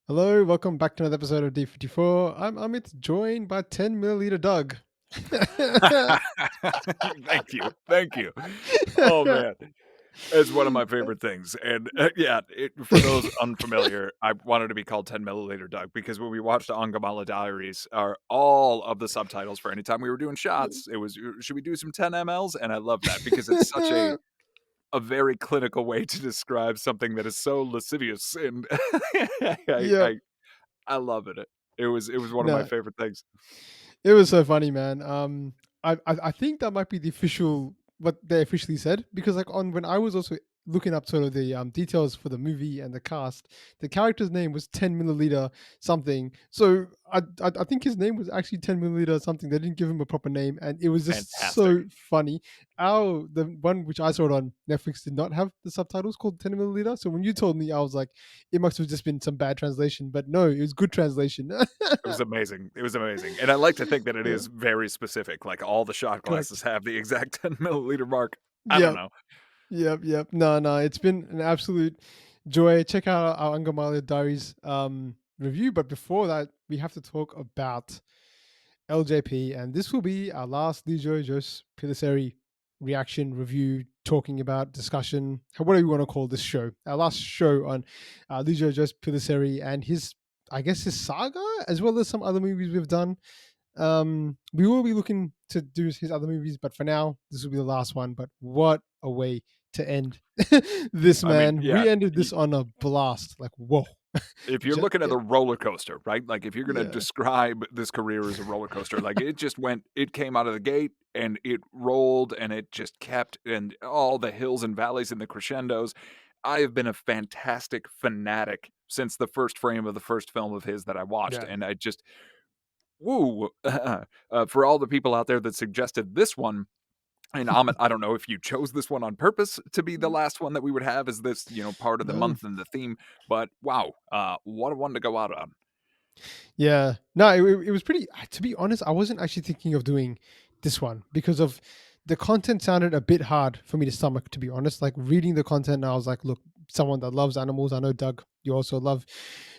Hello, welcome back to another episode of D54. I'm Amit, joined by 10 milliliter Doug. Thank you. Thank you. Oh, man. It's one of my favorite things, and, yeah, for those unfamiliar, I wanted to be called 10 Milliliter Doug because when we watched the Angamala Diaries, all of the subtitles for any time we were doing shots, it was, "Should we do some 10 MLs?" And I love that because it's such a very clinical way to describe something that is so lascivious, and I Yep. I I love it. It was one of my No, favorite things. it was so funny, man. I think that might be the official what they officially said because like on when I was also looking up sort of the details for the movie and the cast, the character's name was 10 milliliter something. So I think his name was actually 10 milliliter something. They didn't give him a proper name, and it was just Fantastic. so funny. The one which I saw it on Netflix did not have the subtitles called 10 milliliter. So when you told me, I was like, it must have just been some bad translation, but no, it was good translation. It was amazing. It was amazing, and I like to think that it Yeah, is very specific, like, all the shot correct. glasses have the exact 10 milliliter mark. I don't Yep. know. Yep. No. It's been an absolute joy. Check out our Angamalia Diaries review. But before that, we have to talk about LJP, and this will be our last Lijo Jose Pellissery reaction review, talking about discussion, whatever you want to call this show. Our last show on Lijo Jose Pellissery and his, I guess, his saga, as well as some other movies we've done. We will be looking to do his other movies, but for now, this will be the last one. But what a way to end this, I mean, man. yeah, We ended this on a blast. Like, whoa. if you're Ju- looking at the roller coaster, right? Like, if you're gonna yeah. describe this career as a roller coaster, like, it came out of the gate, and it rolled, and it just kept and all the hills and valleys and the crescendos. I have been a fantastic fanatic since the first frame of the first film of his that I watched, Yeah. and I just woo, for all the people out there that suggested this one, and Amit, I don't know if you chose this one on purpose to be the last one that we would have as this, part of the No. month and the theme, but wow, what a one to go out on. Yeah. No, it was pretty. To be honest, I wasn't actually thinking of doing this one because of the content sounded a bit hard for me to stomach, to be honest. Like reading the content, I was like, look, someone that loves animals. I know, Doug, you also love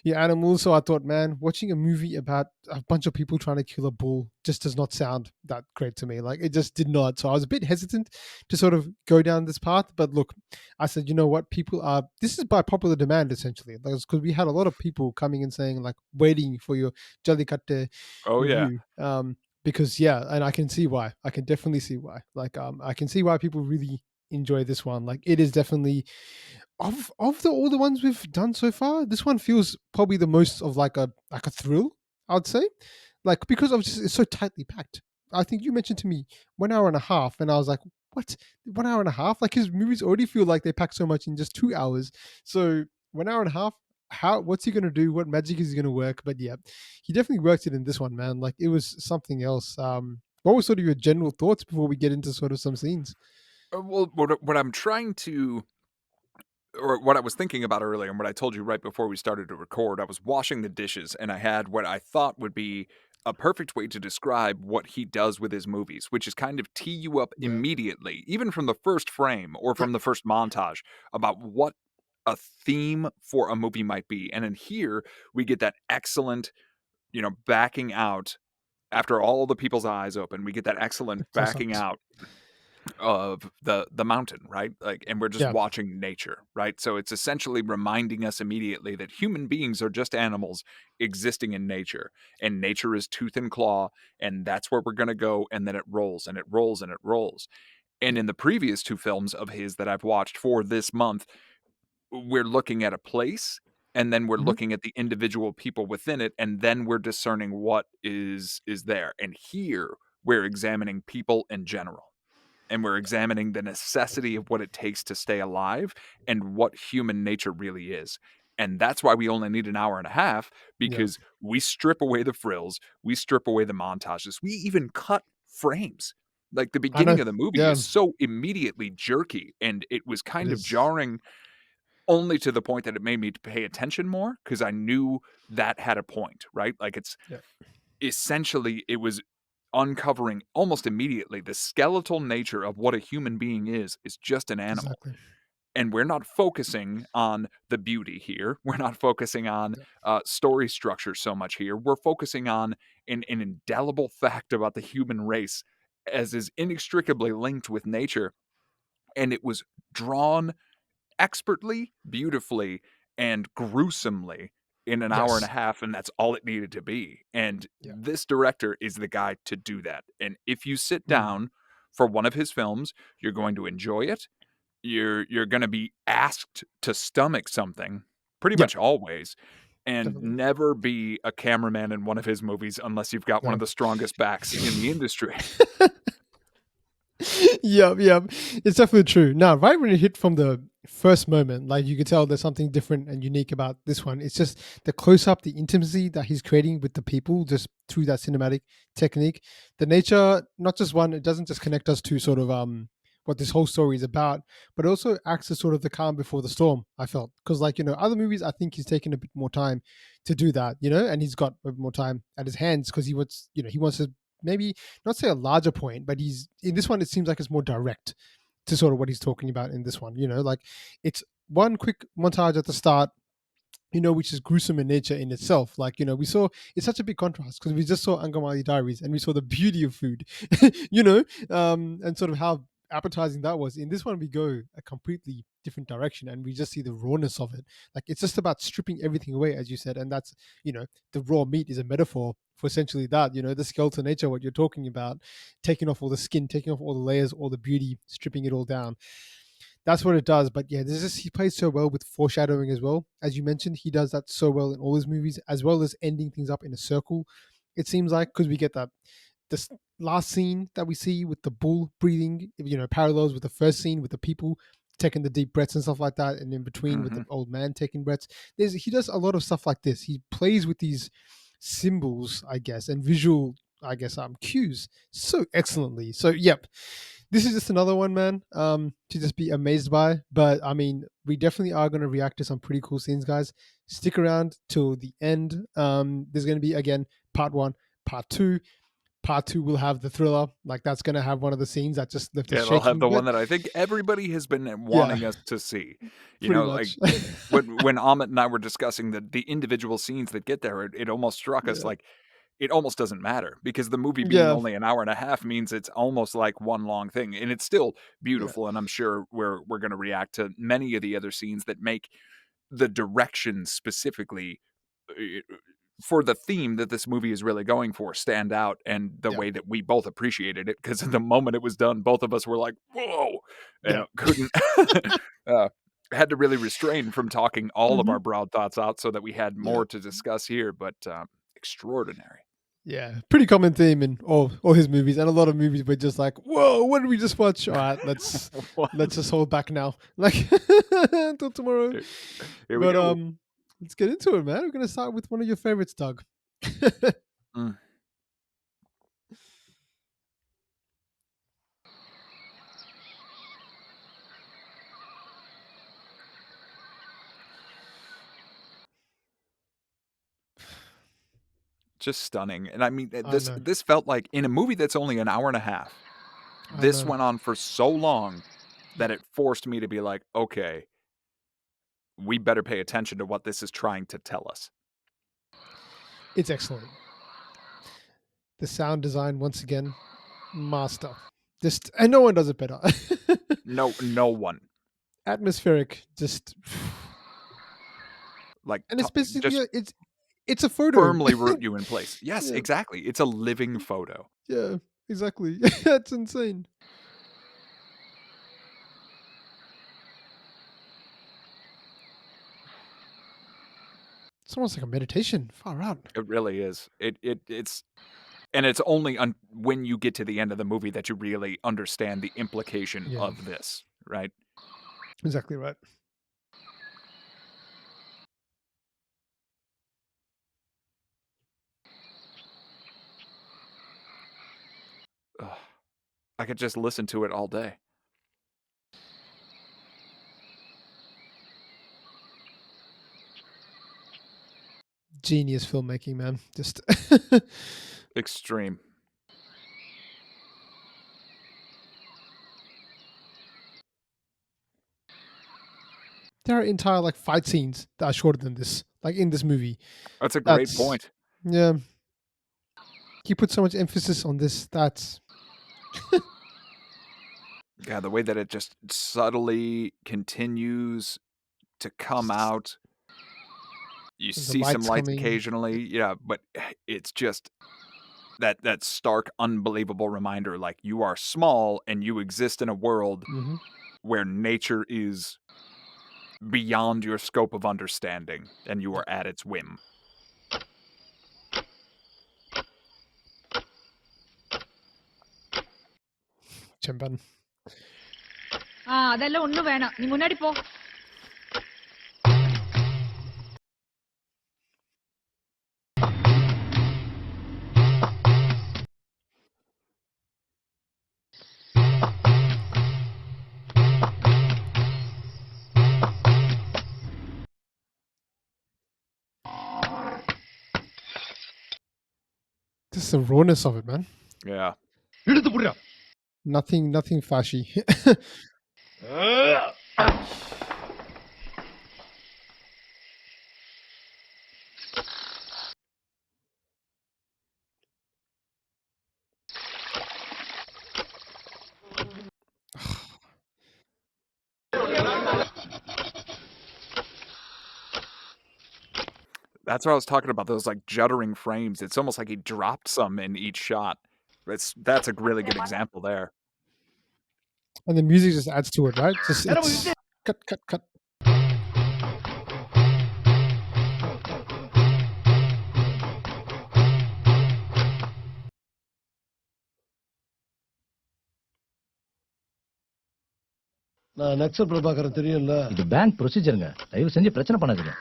your animals. So I thought, man, watching a movie about a bunch of people trying to kill a bull just does not sound that great to me. Like it just did not. So I was a bit hesitant to sort of go down this path. But look, I said, you know what? People are, this is by popular demand essentially, because we had a lot of people coming and saying, like, waiting for your Jallikattu Oh, yeah. review. Because yeah, and I can see why. I can definitely see why. Like, I can see why people really enjoy this one. Like, it is definitely of the all the ones we've done so far. This one feels probably the most of like a thrill. I'd say, like because of just, it's so tightly packed. I think you mentioned to me 1 hour and a half, and I was like, what? 1 hour and a half? Like his movies already feel like they pack so much in just 2 hours. So 1 hour and a half. How? What's he gonna do? What magic is he gonna work? But yeah, he definitely worked it in this one, man. Like it was something else. What were sort of your general thoughts before we get into sort of some scenes? Well, what I'm trying to or what I was thinking about earlier and what I told you right before we started to record, I was washing the dishes and I had what I thought would be a perfect way to describe what he does with his movies, which is kind of tee you up Yeah, immediately, even from the first frame or from the first montage, about what a theme for a movie might be. And in here, we get that excellent, backing out after all the people's eyes open. We get that the excellent close backing ups. out of the mountain, right? Like, and we're just Yeah, watching nature, right? So it's essentially reminding us immediately that human beings are just animals existing in nature, and nature is tooth and claw, and that's where we're going to go. And then it rolls and it rolls and it rolls. And yeah. in the previous two films of his that I've watched for this month, we're looking at a place, and then we're Mhm. looking at the individual people within it, and then we're discerning what is there. And here we're examining people in general, and we're examining the necessity of what it takes to stay alive and what human nature really is. And that's why we only need an hour and a half, Yeah. because we strip away the frills, we strip away the montages, we even cut frames. Like the I know. beginning of the movie Yeah, is so immediately jerky, and it was it kind of is. jarring only to the point that it made me pay attention more because I knew that had a point, right? Like it's Yeah, essentially it was uncovering almost immediately the skeletal nature of what a human being is just an animal. exactly. And we're not focusing on the beauty here. We're not focusing on Yeah. story structure so much here. We're focusing on an indelible fact about the human race as is inextricably linked with nature. And it was drawn expertly, beautifully, and gruesomely in an hour and a Yes. half, and that's all it needed to be. And Yeah. this director is the guy to do that. And if you sit Mm. down for one of his films, you're going to enjoy it. You're gonna be asked to stomach something pretty Yep. much always, and Definitely. never be a cameraman in one of his movies unless you've got one of No. the strongest backs in the industry. Yep, yep. It's definitely true. Now, right when it hit from the first moment, like you could tell there's something different and unique about this one. It's just the close up, the intimacy that he's creating with the people just through that cinematic technique. The nature, not just one, it doesn't just connect us to sort of what this whole story is about, but also acts as sort of the calm before the storm, I felt. Because like, other movies I think he's taken a bit more time to do that, and he's got a bit more time at his hands because he wants to maybe not say a larger point, but he's in this one. It seems like it's more direct to sort of what he's talking about in this one. Like it's one quick montage at the start, which is gruesome in nature in itself. Like, we saw it's such a big contrast because we just saw Angamali Diaries and we saw the beauty of food, and sort of how appetizing that was. In this one, we go a completely different direction and we just see the rawness of it. Like, it's just about stripping everything away, as you said. And that's, the raw meat is a metaphor for essentially that, the skeletal nature, what you're talking about, taking off all the skin, taking off all the layers, all the beauty, stripping it all down. That's what it does. But yeah, he plays so well with foreshadowing as well. As you mentioned, he does that so well in all his movies, as well as ending things up in a circle. It seems like because we get that this last scene that we see with the bull breathing, parallels with the first scene with the people taking the deep breaths and stuff like that, and in between with the Mhm. old man taking breaths. He does a lot of stuff like this. He plays with these symbols, I guess, and visual, I guess, cues so excellently. So, yep, this is just another one, man, to just be amazed by. But I mean, we definitely are going to react to some pretty cool scenes, guys. Stick around till the end. There's going to be again part one, part two. Part two will have the thriller. Like that's going to have one of the scenes that just left us It'll have shaking. the But one that I think everybody has been yeah, wanting us to see. pretty Like much. when Amit and I were discussing the individual scenes that get there, it almost struck us Yeah, like it almost doesn't matter because the movie being yeah, only an hour and a half means it's almost like one long thing, and it's still yeah, beautiful. And I'm sure we're going to react to many of the other scenes that make the direction specifically uh, for the theme that this movie is really going for stand out, and the yeah, way that we both appreciated it, because the moment it was done, both of us were like, "Whoa!" yeah. and couldn't uh, had to really restrain from talking all of Hmm. our broad thoughts out so that we had Yeah. more to discuss here. But extraordinary. Yeah, pretty common theme in all his movies, and a lot of movies we're just like, "Whoa, what did we just watch?" All right, What? let's just hold back now, like until tomorrow. Here here we But go. let's get into it, man. We're gonna start with one of your favorites, Doug. Mm. Just stunning. And I mean, I this know, this felt like in a movie that's only an hour and a half. I This know. went on for so long that Yep, it forced me to be like, "Okay, we better pay attention to what this is trying to tell us." it's excellent. The sound design, once again, master. Just and no one does it better. No one, Atmospheric, just like, and it's basically just it's a photo. firmly root you in place. Yes, Yeah, exactly. It's a living photo. yeah, exactly. That's insane. It's almost like a meditation. Far out. It really is. It's and it's only when you get to the end of the movie that you really understand the implication Yeah, of this, right? exactly right. Ugh, I could just listen to it all day. Genius filmmaking, man. Just Extreme. there are entire like fight scenes that are shorter than this, like in this movie. That's a great That's point. yeah. He put so much emphasis on this. That's Yeah, the way that it just subtly continues to come out. You the see some lights lights coming. occasionally, yeah, but it's just that stark, unbelievable reminder, like, you are small and you exist in a world Hmm. where nature is beyond your scope of understanding, and you Yeah. are at its whim. Chemban. அதெல்லாம் ஒண்ணும் வேணாம். நீ முன்னாடி போ. Just the rawness of it, man. Yeah. Nothing flashy. That's what I was talking about, those, like, juddering frames. It's almost like he dropped some in each shot. That's a really good example there. And the music just adds to it, right? Just it's cut. நான் நக்சல் பிரபாகரன் தெரியும்ல. இது bank ப்ரொசீஜருங்க. தயவு செஞ்சு பிரச்சனை பண்ணாதீங்க.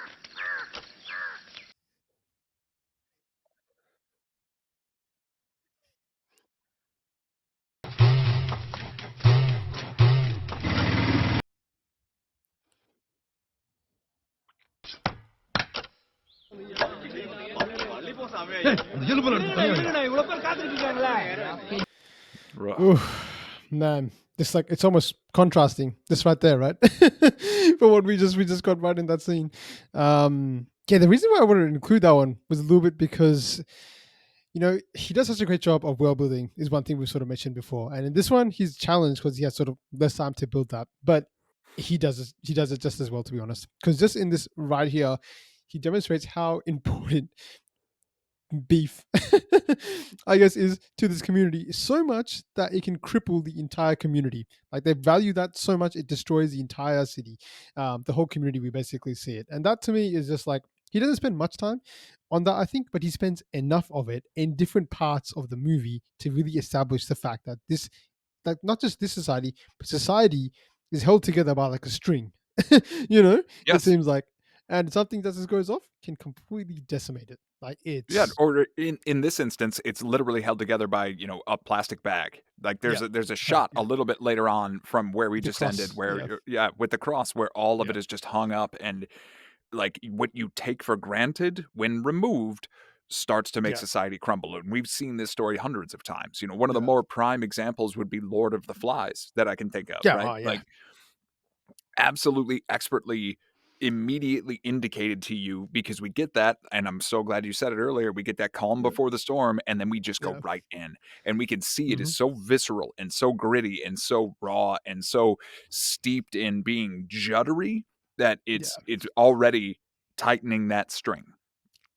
Man, it's like it's almost contrasting. This right there, right? For what we just got right in that scene. Yeah, the reason why I wanted to include that one was a little bit because he does such a great job of world building is one thing we sort of mentioned before. And in this one, he's challenged because he has sort of less time to build that. But he does it just as well, to be honest. Because just in this right here, he demonstrates how important beef I guess is to this community so much that it can cripple the entire community. Like they value that so much it destroys the entire city, the whole community. We basically see it, and that to me is just like he doesn't spend much time on that, I think, but he spends enough of it in different parts of the movie to really establish the fact that this, like not just this society, but society is held together by like a string. It Yes. seems like, and something that just goes off can completely decimate it. Like Yeah, it's or in this instance, it's literally held together by, a plastic bag. Like, yeah, there's a right, shot yeah. a little bit later on from where we The just ended cross, where yeah, yeah, with the cross where all of yeah, it is just hung up and, like, what you take for granted when removed starts to make yeah, society crumble, and we've seen this story hundreds of times. One of the yeah, more prime examples would be Lord of the Flies that I can think of, yeah, right? oh yeah, Like, absolutely expertly immediately indicated to you because we get that, and I'm so glad you said it earlier, we get that calm yeah, before the storm, and then we just go yeah, right in, and we can see it is hmm, so visceral and so gritty and so raw and so steeped in being juddery that yeah, it's already tightening that string.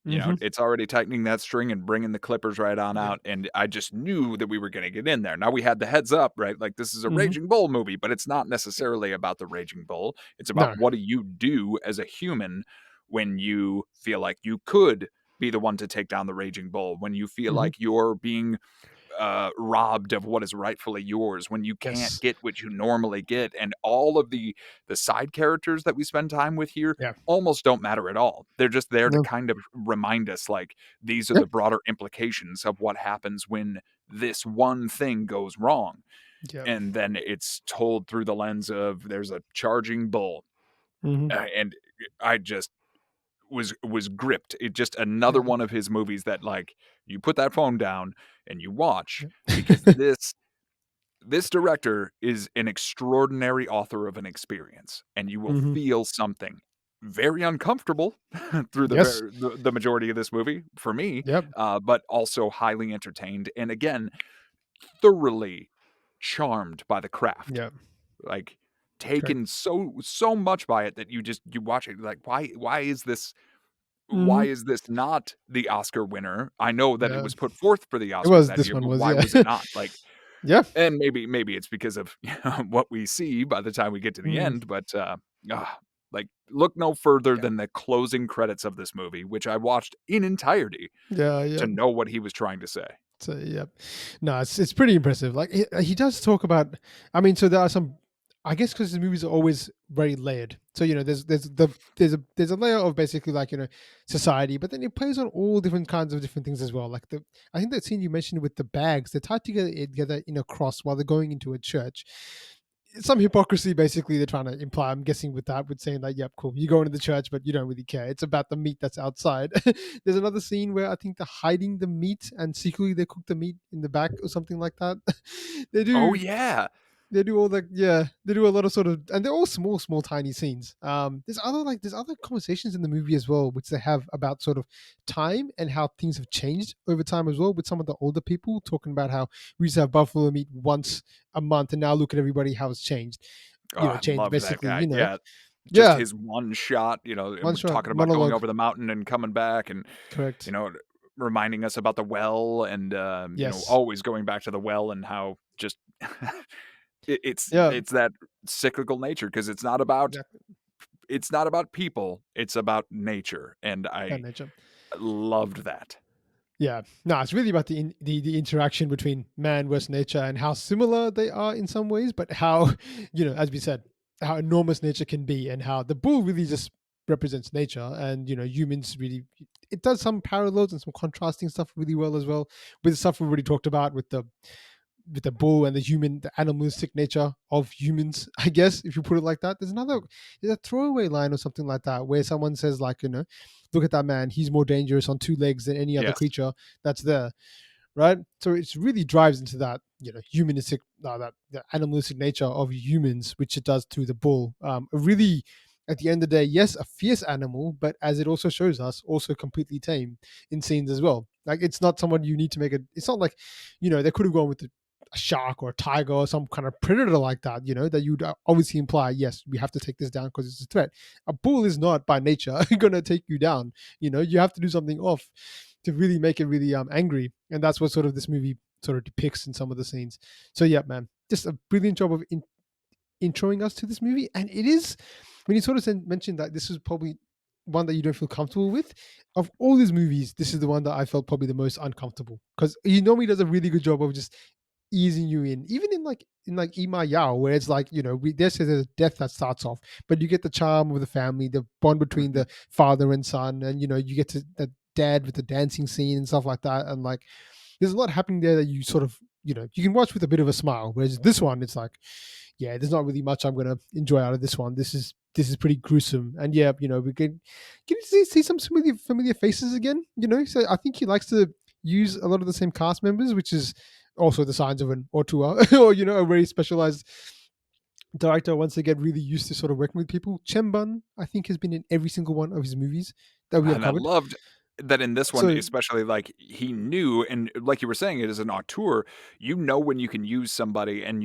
hmm, It's already tightening that string and bringing the clippers right on yeah, out, and I just knew that we were gonna get in there. Now we had the heads up, right? Like, this is a hmm, Raging Bull movie, but it's not yeah. necessarily about the Raging Bull. It's about No, what do you do as a human when you feel like you could be the one to take down the Raging Bull, when you feel hmm, like you're being robbed of what is rightfully yours, when you can't yes, get what you normally get, and all of the side characters that we spend time with here yeah, almost don't matter at all. They're just there to no, kind of remind us, like, these are yeah, the broader implications of what happens when this one thing goes wrong. yeah, And then it's told through the lens of there's a charging bull, hmm, and I just was gripped. It just another yeah, one of his movies that, like, you put that phone down and you watch yeah. because this this director is an extraordinary author of an experience, and you will Mhm. feel something very uncomfortable through Yes. the majority of this movie for me, Yep. but also highly entertained, and again, thoroughly charmed by the craft. Yep. Like, Correct. taken so much by it that you watch it like, why Mhm. is this not the Oscar winner? I know that it Yeah. was put forth for the It Oscars was that this year, one but was, why yeah. was it not? Like, Yeah. and maybe it's because of what we see by the time we get to the Mm. end, but like, look no further Yeah. than the closing credits of this movie, which I watched in entirety Yeah, to yeah. know what he was trying to say. So yep, no, it's pretty impressive. Like he does talk about. I mean, so there are some. I guess because the movies are always very layered. So there's a layer of basically like society, but then it plays on all different kinds of different things as well. Like I think that scene you mentioned with the bags, they're tied together in a cross while they're going into a church. Some hypocrisy basically they're trying to imply, I'm guessing, with that, with saying like, yep, cool, you go into the church but you don't really care, it's about the meat that's outside. There's another scene where I think they're hiding the meat and secretly they cook the meat in the back or something like that. they Oh do yeah, they do all that. Yeah, they do a lot of sort of, and they're all small tiny scenes. There's other conversations in the movie as well which they have about sort of time and how things have changed over time as well, with some of the older people talking about how we used to have buffalo meat once a month and now look at everybody how it's changed. oh, I Changed loved that basically, guy. Yeah, just yeah, his one shot, one shot talking about going monologue. over the mountain and coming back, and you Correct. know, reminding us about the well, and Yes. always going back to the well, and how just Yeah. it's that cyclical nature, because Exactly. it's not about people, it's about nature, and That I nature. loved that. Yeah, no, it's really about the interaction between man versus nature and how similar they are in some ways, but how as we said, how enormous nature can be, and how the bull really just represents nature, and humans really. It does some parallels and some contrasting stuff really well as well, with the stuff we already talked about with the bull and the animalistic nature of humans, I guess, if you put it like that. There's a throwaway line or something like that where someone says like, look at that man, he's more dangerous on two legs than any other Yes. creature that's there, right? So it really drives into that, humanistic, that the animalistic nature of humans, which it does through the bull. Really, at the end of the day, yes, a fierce animal, but as it also shows us, also completely tame in scenes as well. Like it's not someone you need to make it. It's not like, they could have gone with a shark or a tiger or some kind of predator like that. That you'd obviously imply, yes, we have to take this down because it's a threat. A bull is not by nature going to take you down. You have to do something off to really make it really angry, and that's what sort of this movie sort of depicts in some of the scenes. So yeah, man, just a brilliant job of introing us to this movie. And it is, when you sort of mentioned that this is probably one that you don't feel comfortable with, of all these movies, this is the one that I felt probably the most uncomfortable, because he normally does a really good job of just easing you in, even in like Ima Yao, where it's like, there's a death that starts off, but you get the charm of the family, the bond between Mhm. the father and son, and you get to the dad with the dancing scene and stuff like that, and like there's a lot happening there that you sort of, you can watch with a bit of a smile, whereas this one, it's like, yeah, there's not really much I'm gonna enjoy out of this one. This is pretty gruesome, and yeah, we can see some familiar faces again. So I think he likes to use a lot of the same cast members, which is also the signs of an auteur or a very specialized director wants to get really used to sort of working with people. Chemban, I think, has been in every single one of his movies that we have And I covered. loved that in this one, So especially, like, he knew, and like you were saying, it is an auteur, when you can use somebody, and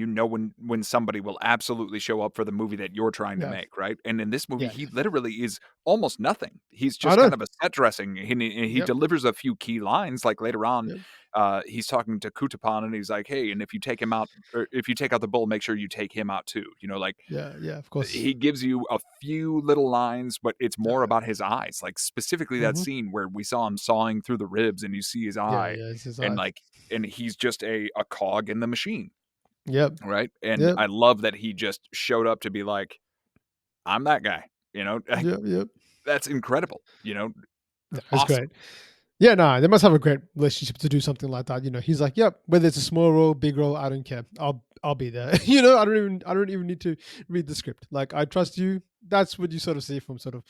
when somebody will absolutely show up for the movie that you're trying to yeah, make, right? And in this movie, yeah, he yeah. literally is almost nothing. He's I just know. kind of a set dressing, and he Yep, delivers a few key lines, like, later on, yep. he's talking to Kutapan, and he's like, "Hey, and if you take him out, or if you take out the bull, make sure you take him out too." Like, Yeah, yeah, of course. he gives you a few little lines, but it's more Yeah. about his eyes. Like, specifically that Hmm. scene where we saw him sawing through the ribs and you see his Yeah, eye, yeah, it's his and eye. and he's just a cog in the machine, Yep, right? And yep, I love that he just showed up to be like, I'm that guy, like, yep, yep. that's incredible, Yeah, it's awesome. great. Yeah, no, they must have a great relationship to do something like that. He's like, "Yep, whether it's a small role, big role, I don't care. I'll be there." I don't even need to read the script. Like, I trust you. That's what you sort of see from sort of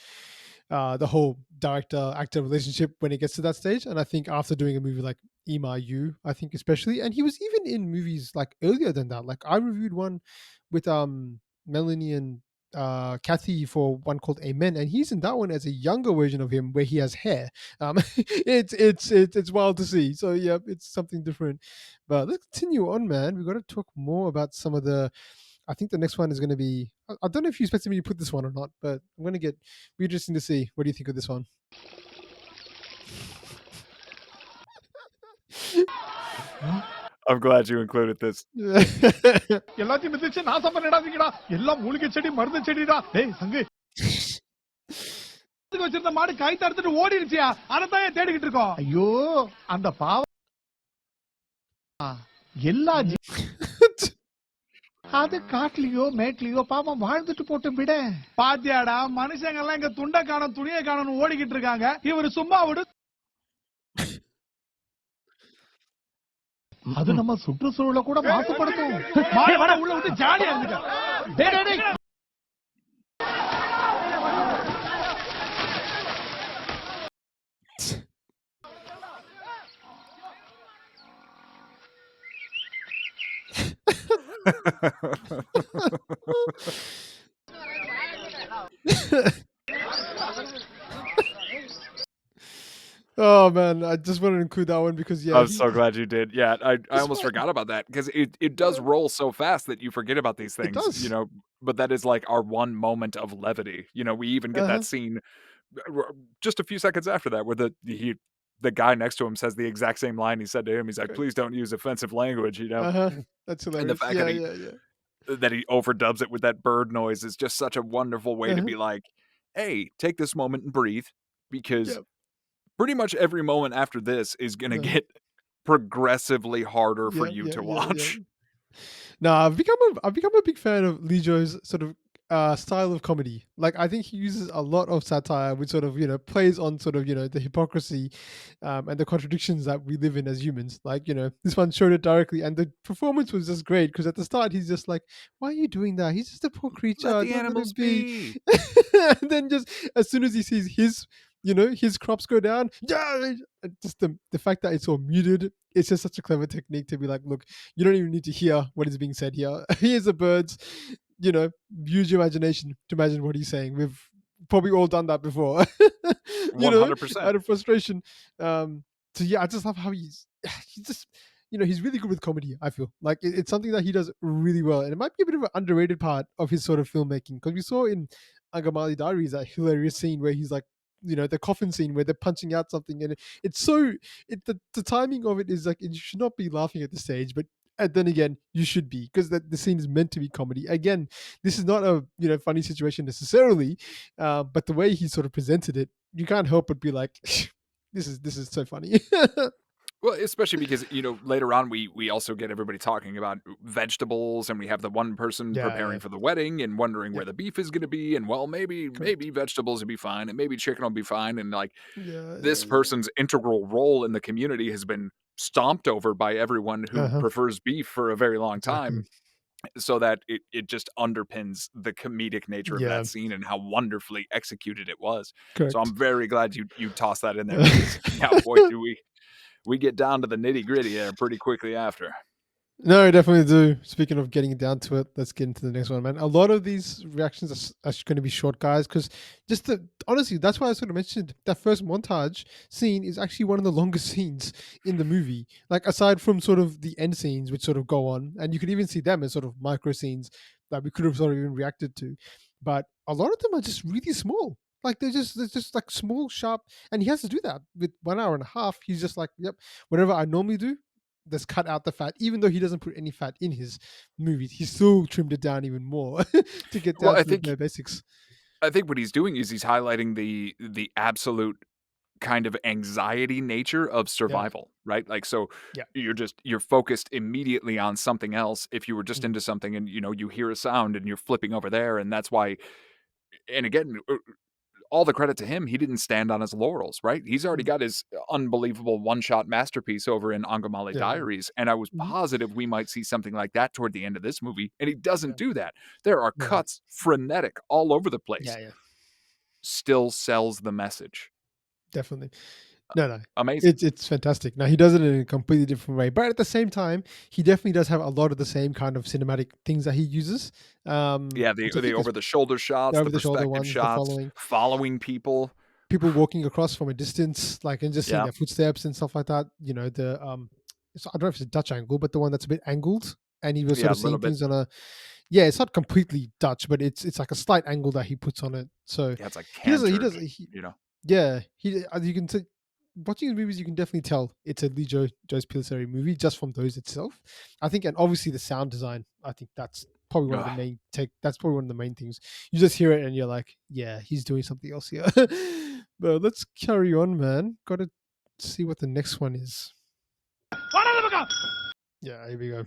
the whole director actor relationship when it gets to that stage. And I think after doing a movie like Ima You, I think especially, and he was even in movies like earlier than that. Like I reviewed one with Melanie and Kathy for one called Amen, and he's in that one as a younger version of him where he has hair. It's wild to see. So yeah, it's something different. But let's continue on, man. We got to talk more about some of the. I think the next one is going to be. I don't know if you expected me to put this one or not, but I'm going to get be interesting to see. What do you think of this one? I'm glad you included this. எல்லாத்தையும் மிதிச்சு நாசம் பண்ணிடாதீங்கடா. எல்லாம் மூலிகை செடி மருந்து செடிடா. டேய் சங்கு. வச்சிருந்த மாடு கை தடுத்துட்டு ஓடிடுச்சியா. அதைத்தான் தேடிக்கிட்டு இருக்கோம். ஐயோ அந்த பாவம் எல்லா அது காட்டுலயோ மேட்லயோ பாவம் வாழ்ந்துட்டு போட்டு விட. பாத்தியாடா மனுஷங்க எல்லாம் இங்க துண்ட காணும் துணியை காணும் ஓடிக்கிட்டு இருக்காங்க. இவரு சும்மா விடு. அது நம்ம சுற்றுச்சூழலை கூட மாசுபடுத்தும். உள்ள விட்டு ஜாலியா இருந்துக்க. Oh man, I just wanted to include that one because yeah, I'm so glad you did. Yeah, I almost forgot about that because it does roll so fast that you forget about these it things, does. but that is like our one moment of levity. We even get that scene just a few seconds after that where the guy next to him says the exact same line he said to him. He's like, Great. "Please don't use offensive language," That's hilarious. And the fact that he overdubs it with that bird noise is just such a wonderful way to be like, "Hey, take this moment and breathe," because Yep. pretty much every moment after this is gonna get progressively harder for you to watch. No, I've become a big fan of Lijo's sort of style of comedy. Like I think he uses a lot of satire, which sort of plays on sort of the hypocrisy and the contradictions that we live in as humans. Like this one showed it directly, and the performance was just great because at the start he's just like, "Why are you doing that? He's just a poor creature. Let the Don't animals him be." be. And then just as soon as he sees his crops go down, yeah, just the fact that it's all muted, it's just such a clever technique to be like, look, you don't even need to hear what is being said here. Here's the birds, use your imagination to imagine what he's saying. We've probably all done that before, 100%. out of frustration. So yeah, I just love how he's just, he's really good with comedy. I feel like it's something that he does really well, and it might be a bit of an underrated part of his sort of filmmaking because we saw in Angamali Diaries that hilarious scene where he's like, the coffin scene where they're punching out something, and it's so the timing of it is like you should not be laughing at the stage, but then again you should be because the scene is meant to be comedy. Again, this is not a funny situation necessarily, but the way he sort of presented it, you can't help but be like, this is so funny. Well, especially because, later on we also get everybody talking about vegetables, and we have the one person preparing for the wedding and wondering where the beef is gonna be, and well, maybe vegetables will be fine, and maybe chicken will be fine, and like this person's integral role in the community has been stomped over by everyone who prefers beef for a very long time. So that it just underpins the comedic nature of that scene and how wonderfully executed it was. Correct. So I'm very glad you tossed that in there because, yeah, boy, do we get down to the nitty-gritty there pretty quickly after. No, I definitely do. Speaking of getting down to it, let's get into the next one, man. A lot of these reactions are going to be short, guys, because honestly, that's why I sort of mentioned that first montage scene is actually one of the longest scenes in the movie. Like, aside from sort of the end scenes, which sort of go on, and you could even see them as sort of micro scenes that we could have sort of even reacted to. But a lot of them are just really small. Like, they're just like small, sharp, and he has to do that with 1 hour and a half. He's just like, yep, whatever I normally do, let's cut out the fat. Even though he doesn't put any fat in his movies, he still trimmed it down even more to get down to the bare basics. I think what he's doing is he's highlighting the absolute kind of anxiety nature of survival, right? Like, so you're focused immediately on something else. If you were just into something and you hear a sound and you're flipping over there, and that's why. And again, all the credit to him, he didn't stand on his laurels, right? He's already got his unbelievable one-shot masterpiece over in Angamali Diaries, and I was positive we might see something like that toward the end of this movie, and he doesn't do that. There are cuts frenetic all over the place. still sells the message. Definitely. No. Amazing. It's fantastic. Now he does it in a completely different way, but at the same time, he definitely does have a lot of the same kind of cinematic things that he uses. Yeah, which I the think is over the shoulder shots, the over the shoulder perspective ones, the shots, following people. people walking across from a distance, like, and just seeing Yeah. their footsteps and stuff like that. You know, the I don't know if it's a Dutch angle, but the one that's a bit angled, and he was Yeah, sort a of seeing little bit. things on a, yeah, it's not completely Dutch, but it's like a slight angle that he puts on it. So Yeah, it's like he does cantered, you know. yeah, you can watching the movies, you can definitely tell it's a Lijo Jose Pellissery movie just from those itself. I think, and obviously the sound design. I think that's probably one of the Ugh. main That's probably one of the main things. You just hear it and you're like, yeah, he's doing something else here. But let's carry on, man. Got to see what the next one is. Yeah, here we go.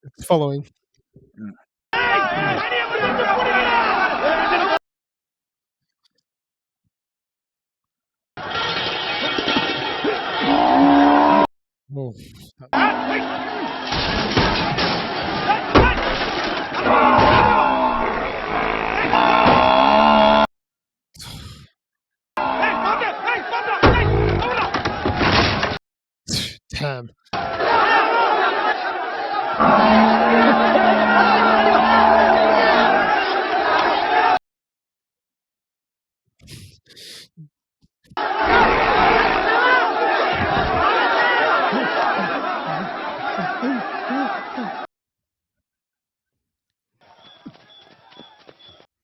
It's following. Oh, damn.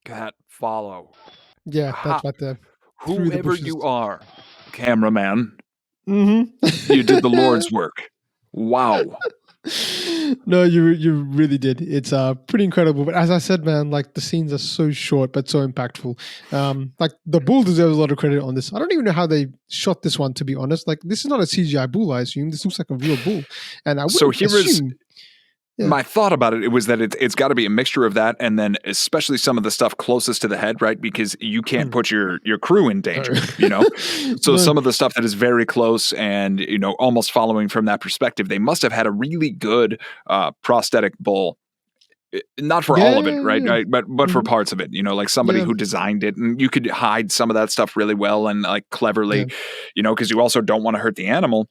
That follow. Yeah, that's right there. Through the Whoever bushes. you are, cameraman, Mm-hmm. you did the Lord's work. Wow. No, you really did. It's pretty incredible. But as I said, man, like the scenes are so short but so impactful. Like the bull deserves a lot of credit on this. I don't even know how they shot this one, to be honest. Like this is not a CGI bull, I assume. This looks like a real bull, and I would So here is assume. Yeah. my thought about it. It was that it's got to be a mixture of that, and then especially some of the stuff closest to the head, right? Because you can't put your crew in danger, you know. So No. some of the stuff that is very close and almost following from that perspective, they must have had a really good prosthetic bull. Not for all of it, right? Yeah. But for parts of it, like somebody Yeah. who designed it, and you could hide some of that stuff really well and like cleverly, because you also don't want to hurt the animal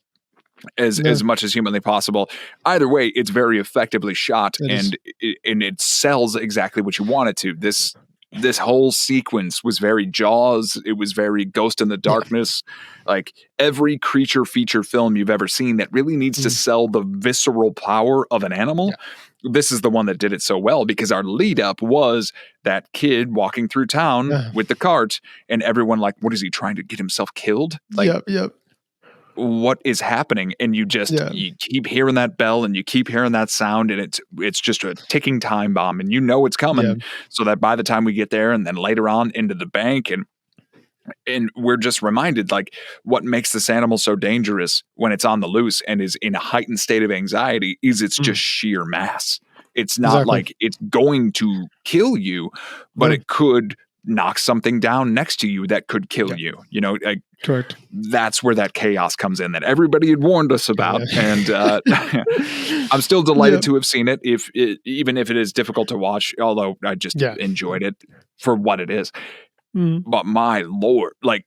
as much as humanly possible. Either way, it's very effectively shot, and it sells exactly what you want it to. This whole sequence was very Jaws. It was very Ghost in the Darkness. Like every creature feature film you've ever seen that really needs to sell the visceral power of an animal. This is the one that did it so well, because our lead up was that kid walking through town with the cart, and everyone like, what is he trying to get himself killed? Like, Yep. What is happening? And you just you keep hearing that bell and you keep hearing that sound, and it's just a ticking time bomb, and it's coming. So that by the time we get there and then later on into the bank, and we're just reminded like what makes this animal so dangerous when it's on the loose and is in a heightened state of anxiety is it's just sheer mass. It's not like it's going to kill you, but it could knock something down next to you that could kill you. Correct. That's where that chaos comes in that everybody had warned us about. And I'm still delighted to have seen it, even if it is difficult to watch, although I just enjoyed it for what it is. But my Lord, like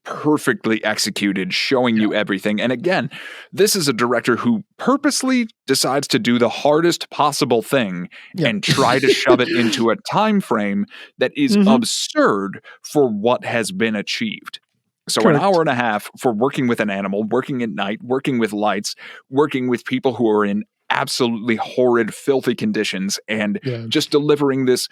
perfectly executed, showing you everything. And again, this is a director who purposely decides to do the hardest possible thing and try to shove it into a time frame that is absurd for what has been achieved. So an hour and a half for working with an animal, working at night, working with lights, working with people who are in absolutely horrid, filthy conditions, and just delivering this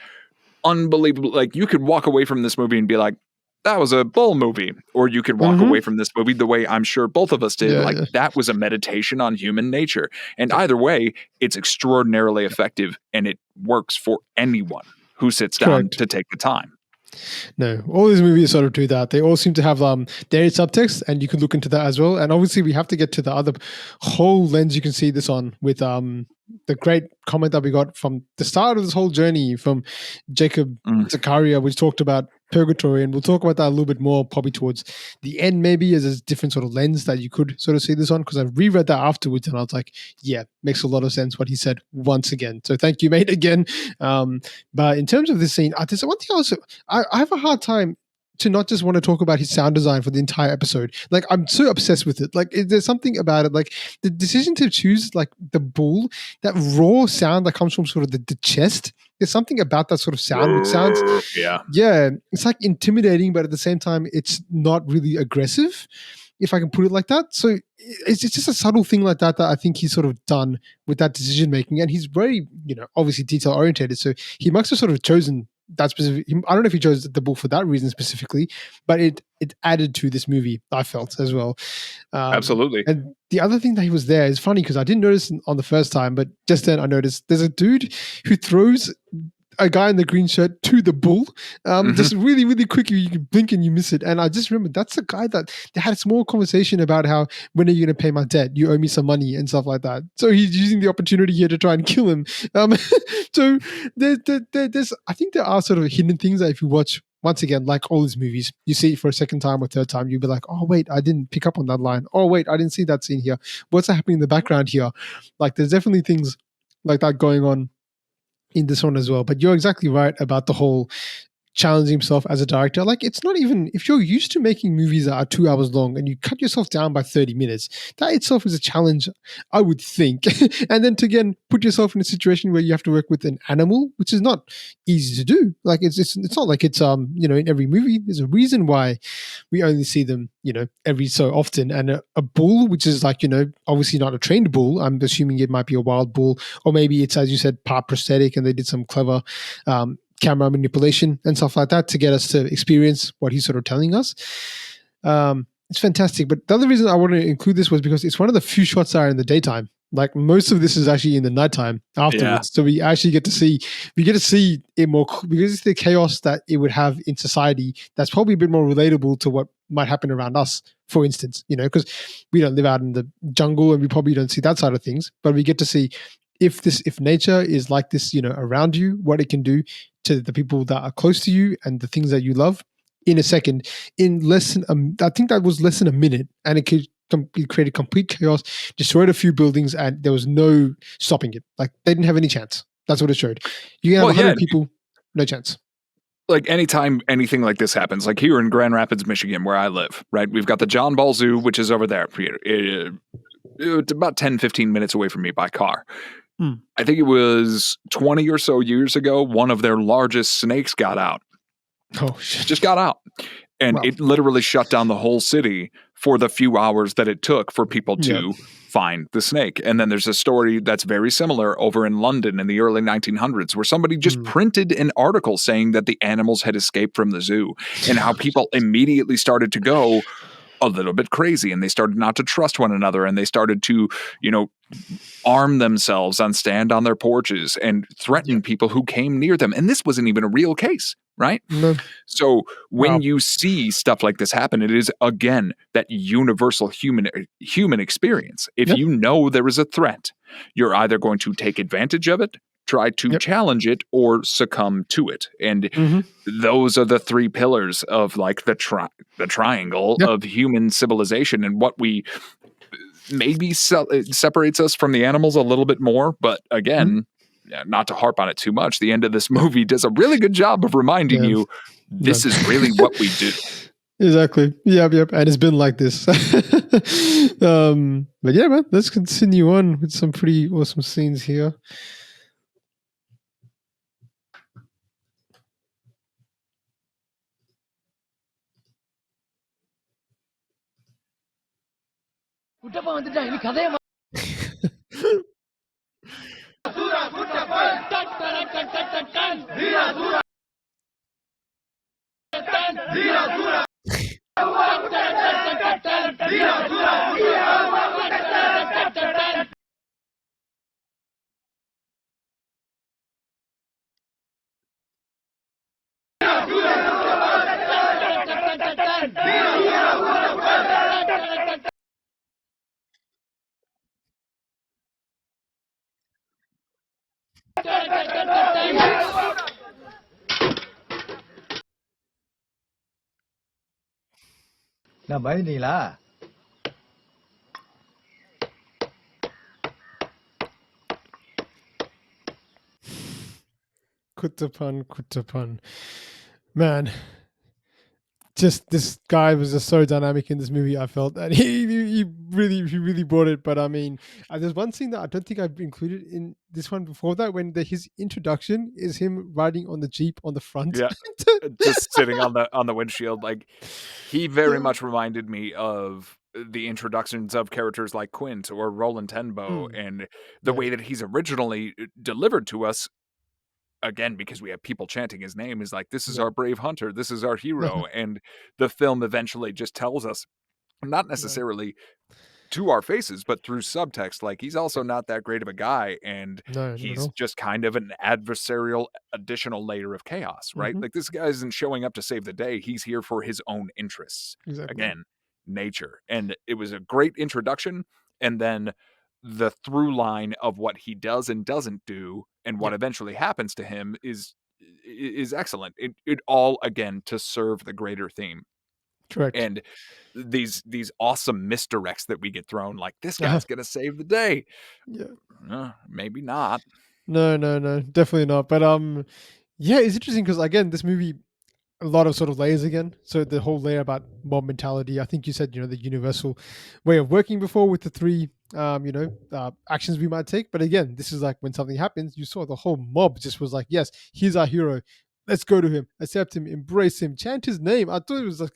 unbelievable, like you could walk away from this movie and be like, that was a bull movie. Or you could walk away from this movie the way I'm sure both of us did. That was a meditation on human nature. And either way, it's extraordinarily effective, and it works for anyone who sits down to take the time. No, all these movies sort of do that. They all seem to have their subtext, and you can look into that as well. And obviously, we have to get to the other whole lens you can see this on with the great comment that we got from the start of this whole journey from Jacob Zakaria, which talked about purgatory, and we'll talk about that a little bit more probably towards the end, maybe as a different sort of lens that you could sort of see this on, because I reread that afterwards and I was like, yeah, makes a lot of sense what he said once again. So thank you, mate, again. But in terms of this scene, there's one thing also, I have a hard time to not just want to talk about his sound design for the entire episode. Like, I'm so obsessed with it. Like, there's something about it. Like, the decision to choose like the bull, that raw sound that comes from sort of the chest. There's something about that sort of sound which sounds, yeah, it's like intimidating, but at the same time, it's not really aggressive, if I can put it like that. So it's just a subtle thing like that I think he's sort of done with that decision making, and he's very, obviously detail oriented. So he must have sort of chosen that specific. I don't know if he chose the bull for that reason specifically, but it added to this movie, I felt, as well. Absolutely. And the other thing that he was there is funny because I didn't notice on the first time, but just then I noticed there's a dude who throws a guy in the green shirt to the bull. Just really, really quick, you can blink and you miss it. And I just remember that's the guy that they had a small conversation about how, when are you going to pay my debt? You owe me some money and stuff like that. So he's using the opportunity here to try and kill him. So there's, I think there are sort of hidden things that if you watch, once again, like all these movies, you see it for a second time or third time, you'll be like, oh, wait, I didn't pick up on that line. Oh, wait, I didn't see that scene here. What's happening in the background here? Like, there's definitely things like that going on in this one as well. But you're exactly right about the whole challenging himself as a director. Like, it's not even, if you're used to making movies that are 2 hours long and you cut yourself down by 30 minutes, that itself is a challenge, I would think. And then to again put yourself in a situation where you have to work with an animal, which is not easy to do. Like, it's not like it's in every movie. There's a reason why we only see them every so often. And a bull, which is like obviously not a trained bull, I'm assuming it might be a wild bull, or maybe it's, as you said, part prosthetic and they did some clever camera manipulation and stuff like that to get us to experience what he's sort of telling us. It's fantastic. But the other reason I wanted to include this was because it's one of the few shots that are in the daytime. Like, most of this is actually in the nighttime afterwards. Yeah. So we actually get to see it more, because it's the chaos that it would have in society that's probably a bit more relatable to what might happen around us, for instance, because we don't live out in the jungle and we probably don't see that side of things, but we get to see if nature is like this, around you, what it can do to the people that are close to you and the things that you love in a second, in less than, I think that was less than a minute, and it could created complete chaos, destroyed a few buildings, and there was no stopping it. Like, they didn't have any chance. That's what it showed. You have 100 people, no chance. Like, anytime anything like this happens, like here in Grand Rapids, Michigan, where I live, right? We've got the John Ball Zoo, which is over there. It's about 10, 15 minutes away from me by car. I think it was 20 or so years ago, one of their largest snakes got out. Oh, shit. Just got out. And it literally shut down the whole city for the few hours that it took for people to find the snake. And then there's a story that's very similar over in London in the early 1900s where somebody just printed an article saying that the animals had escaped from the zoo, and how people immediately started to go a little bit crazy, and they started not to trust one another, and they started to, arm themselves and stand on their porches and threaten people who came near them. And this wasn't even a real case, right? No. So when you see stuff like this happen, it is, again, that universal human experience. If you know there is a threat, you're either going to take advantage of it, try to challenge it, or succumb to it. And those are the three pillars of like the triangle of human civilization, and what we maybe separates us from the animals a little bit more. But again, not to harp on it too much, the end of this movie does a really good job of reminding you this is really what we do. Exactly. Yep. And it's been like this. But yeah, man, let's continue on with some pretty awesome scenes here. நான் பயந்தீங்களா? Kuttapan. Man, just this guy was just so dynamic in this movie. I felt that he really brought it. But I mean, there's one scene that I don't think I've included in this one before that when his introduction is him riding on the Jeep on the front. Yeah, just sitting on the windshield. Like, he very much reminded me of the introductions of characters like Quint or Roland Tenbo, Mm, and the yeah, way that he's originally delivered to us. Again, because we have people chanting his name, is like, this is yeah, our brave hunter, this is our hero, and the film eventually just tells us, not yeah. necessarily to our faces, but through subtext, like, he's also not that great of a guy, and No, not at he's all. just kind of an adversarial additional layer of chaos, right? Hmm. Like, this guy isn't showing up to save the day, he's here for his own interests. Exactly. Again, nature. And it was a great introduction, and then the through line of what he does and doesn't do and what Yeah, eventually happens to him is excellent. It all, again, to serve the greater theme. correct. And these awesome misdirects that we get thrown, like, this Uh-huh. guy's gonna save the day. Yeah. Maybe not. No, no, no, definitely not. But yeah, it's interesting because again, this movie a lot of sort of layers again. So the whole layer about mob mentality. I think you said the universal way of working before with the three actions we might take. But again, this is like when something happens, you saw the whole mob just was like, yes, he's our hero. Let's go to him, accept him, embrace him, chant his name. I thought it was like,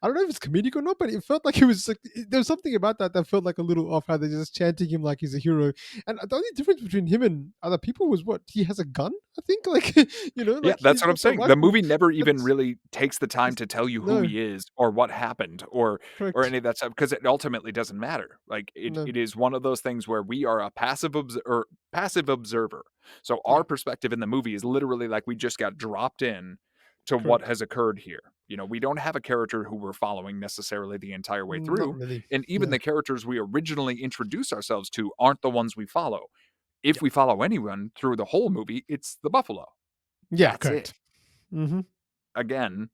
I don't know if it's comedic or not, but it felt like it was like there was something about that felt like a little off. How they're just chanting him like he's a hero, and the only difference between him and other people was what he has a gun. I think like Yeah, like that's he's what I'm got the saying. The rifle. movie never even That's really takes the time it's, to tell you who no, he is or what happened or correct. any of that stuff, because it ultimately doesn't matter. Like, No, it is one of those things where we are a passive observer. So yeah, our perspective in the movie is literally like we just got dropped in to what correct. has occurred here. We don't have a character who we're following necessarily the entire way Not through, really. and even No. the characters we originally introduce ourselves to aren't the ones we follow. If Yeah. we follow anyone through the whole movie, it's the buffalo. Yeah, That's it. correct. Mm-hmm. Again,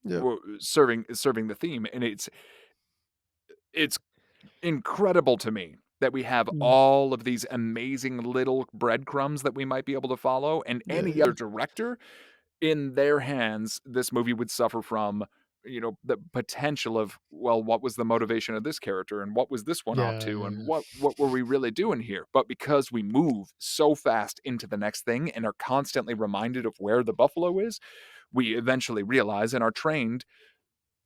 Yeah. serving the theme, and it's incredible to me that we have Mm. all of these amazing little breadcrumbs that we might be able to follow, and Yeah, any yeah. other director, in their hands, this movie would suffer from, the potential of, well, what was the motivation of this character, and what was this one up Yeah, to, yeah, and yeah. what were we really doing here? But because we move so fast into the next thing and are constantly reminded of where the buffalo is, we eventually realize and are trained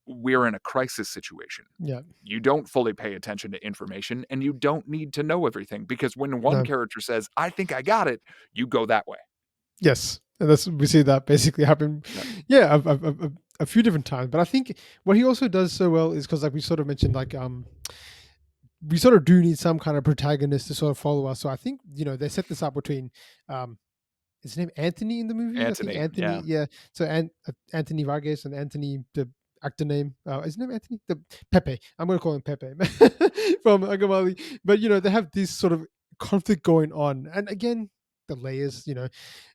we're in a crisis situation. Yeah. You don't fully pay attention to information, and you don't need to know everything, because when one No. character says, I think I got it, you go that way. Yes. And that's we see that basically happen. Yep. Yeah, a few different times. But I think what he also does so well is because like we sort of mentioned, like we sort of do need some kind of protagonist to sort of follow us. So I think, they set this up between his name Anthony in the movie. I think Antony, Anthony. yeah. Yeah. So Anthony Varghese and Anthony, the actor name. Is his name Anthony? The Pepe. I'm going to call him Pepe from Agamali. But they have this sort of conflict going on, and again, the layers.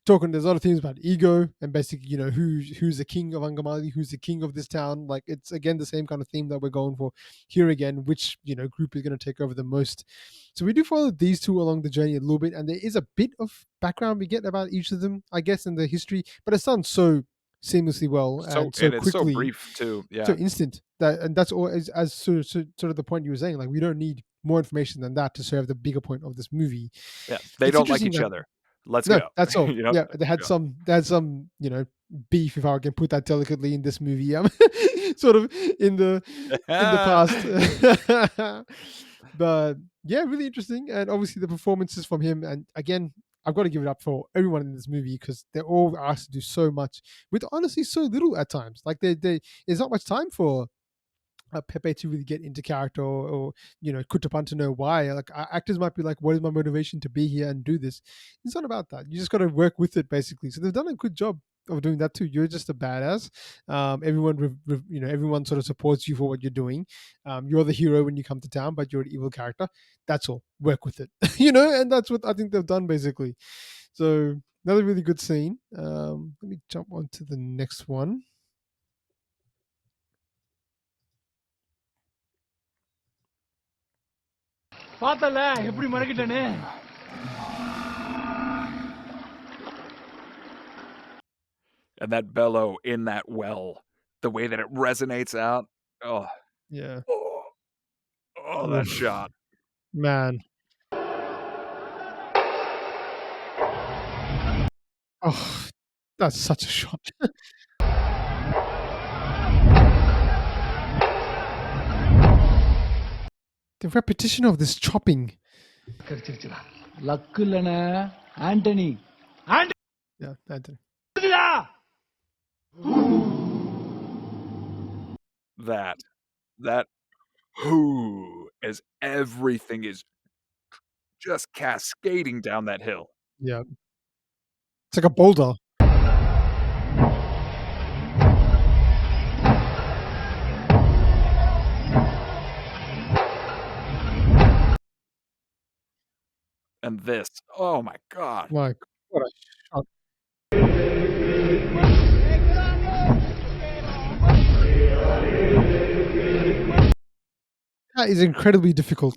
Talking. There's a lot of themes about ego and basically, who's the king of Angamali, who's the king of this town. Like it's again the same kind of theme that we're going for here again. Which group is going to take over the most? So we do follow these two along the journey a little bit, and there is a bit of background we get about each of them, I guess, in the history, but it's done so seamlessly well and so It's so quickly, brief too. so Yeah. instant that, and that's all as sort of the point you were saying. Like we don't need more information than that to serve the bigger point of this movie. Yeah. They It's don't like interesting each that other. Let's no, go. that's all. You know? Yeah, they had Yeah. some beef, if I can put that delicately, in this movie. Sort of in the past, but yeah, really interesting, and obviously the performances from him. And again, I've got to give it up for everyone in this movie because they're all asked to do so much with honestly so little at times. Like there's not much time for Pepe to really get into character or Kutapan to know why. Like actors might be like, "What is my motivation to be here and do this?" It's not about that. You just got to work with it, basically. So they've done a good job of doing that too. You're just a badass. Everyone, everyone sort of supports you for what you're doing. You're the hero when you come to town, but you're an evil character. That's all. Work with it, and that's what I think they've done basically. So another really good scene. Let me jump on to the next one. பார்த்தல எப்படி மறக்கிட்டேன்னு. And that bellow in that well, the way that it resonates out. Oh, Yeah. oh, oh, that Oof. shot. Man. Oh, that's such a shot. The repetition of this chopping. கிடைச்சிருச்சுடா. Luck இல்லனே Antony. Yeah, Anthony. That whoo, as everything is just cascading down that hill. Yeah. It's like a boulder. And this, oh my god. Like, what a shot. That is incredibly difficult.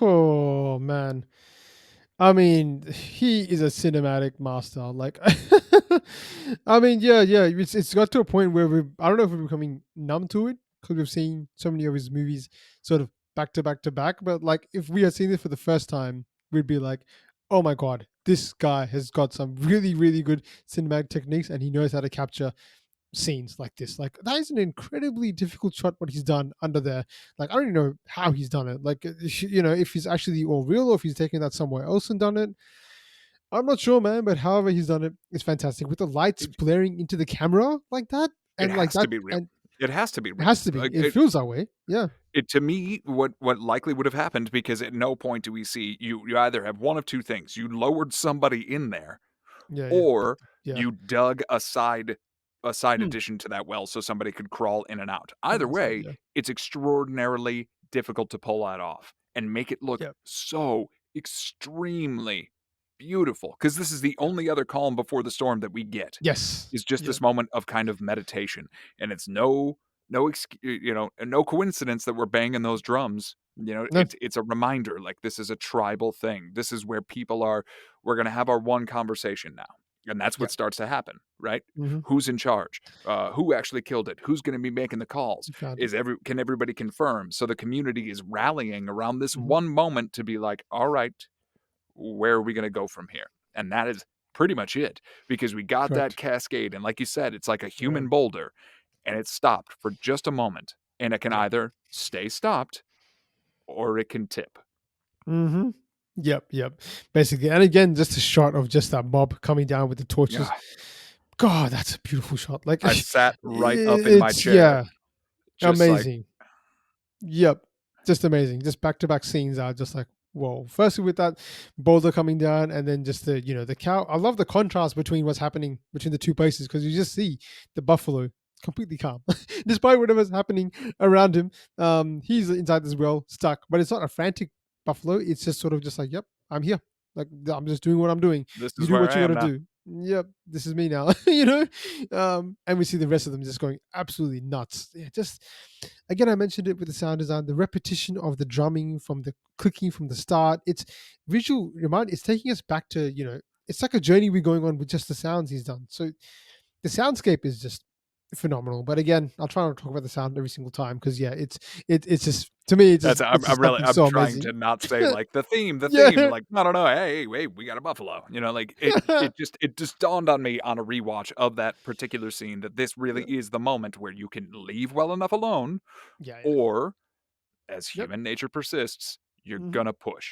Oh, man. I mean, he is a cinematic master. Like, I mean, yeah, it's got to a point where I don't know if we're becoming numb to it because we've seen so many of his movies sort of back to back to back. But like, if we had seen it for the first time, we'd be like, oh my god, this guy has got some really, really good cinematic techniques, and he knows how to capture scenes like this. Like, that is an incredibly difficult shot what he's done under there. Like, I don't even know how he's done it. Like, if he's actually all real or if he's taken that somewhere else and done it. I'm not sure, man, but however he's done it, it's fantastic with the lights blaring into the camera like that, It and like has that, to be real. and It has to be it real. has to be. Like, It feels that way. Yeah, to me, what likely would have happened, because at no point do we see you either have one of two things. You lowered somebody in there, yeah, or yeah. you dug a side Hmm. addition to that well so somebody could crawl in and out. On Either that side, way, yeah, it's extraordinarily difficult to pull that off and make it look yeah. so extremely beautiful, because this is the only other calm before the storm that we get, Yes. is just Yeah. this moment of kind of meditation. And it's no coincidence that we're banging those drums. No. It's a reminder, like, this is a tribal thing. This is where people are. We're going to have our one conversation now. And that's Yeah. what starts to happen, right? Mm-hmm. Who's in charge? Who actually killed it? Who's going to be making the calls? You found it. Can everybody confirm? So the community is rallying around this Mhm. one moment to be like, all right, where are we going to go from here? And that is pretty much it, because we got that Correct. cascade. And like you said, it's like a human Yeah. boulder, and it stopped for just a moment. And it can Yeah. either stay stopped or it can tip. Mm-hmm. Yep. Basically, and again, just a shot of just that mob coming down with the torches. Yeah. God, that's a beautiful shot. Like, I sat right up in my it's chair. yeah, Just like, amazing. Yep, just amazing. Just back to back scenes are just like, whoa. Firstly with that boulder coming down, and then just the cow. I love the contrast between what's happening between the two places, because you just see the buffalo completely calm despite whatever's happening around him. He's inside this well stuck, but it's not a frantic buffalo. It's just sort of just like, yep, I'm here. Like, I'm just doing what I'm doing. this You is do where what I you am got to now. do. Yep, this is me now. And we see the rest of them just going absolutely nuts. Yeah, just again, I mentioned it with the sound design, the repetition of the drumming from the clicking from the start. It's visual remind. It's taking us back to it's like a journey we're going on with just the sounds he's done. So the soundscape is just phenomenal. But again, I'll try not to talk about the sound every single time because yeah, it's just to me it's I'm just really something so trying amazing. to not say like the theme, Yeah. like, no, hey, wait, we got a buffalo. Like it just dawned on me on a rewatch of that particular scene that this really is the moment where you can leave well enough alone, Yeah. or as Yep. human nature persists, you're Mhm. gonna push.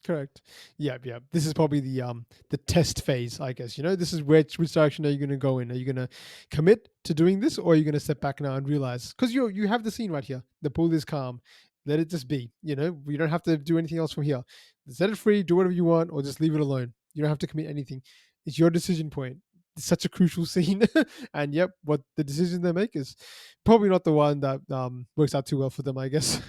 Correct. Yeah. This is probably the test phase, I guess. This is which direction are you going to go in? Are you going to commit to doing this, or are you going to step back now and realize, because you have the scene right here. The pool is calm. Let it just be. We don't have to do anything else from here. Set it free. Do whatever you want, or just leave it alone. You don't have to commit anything. It's your decision point. It's such a crucial scene, and yep, what the decision they make is probably not the one that works out too well for them, I guess.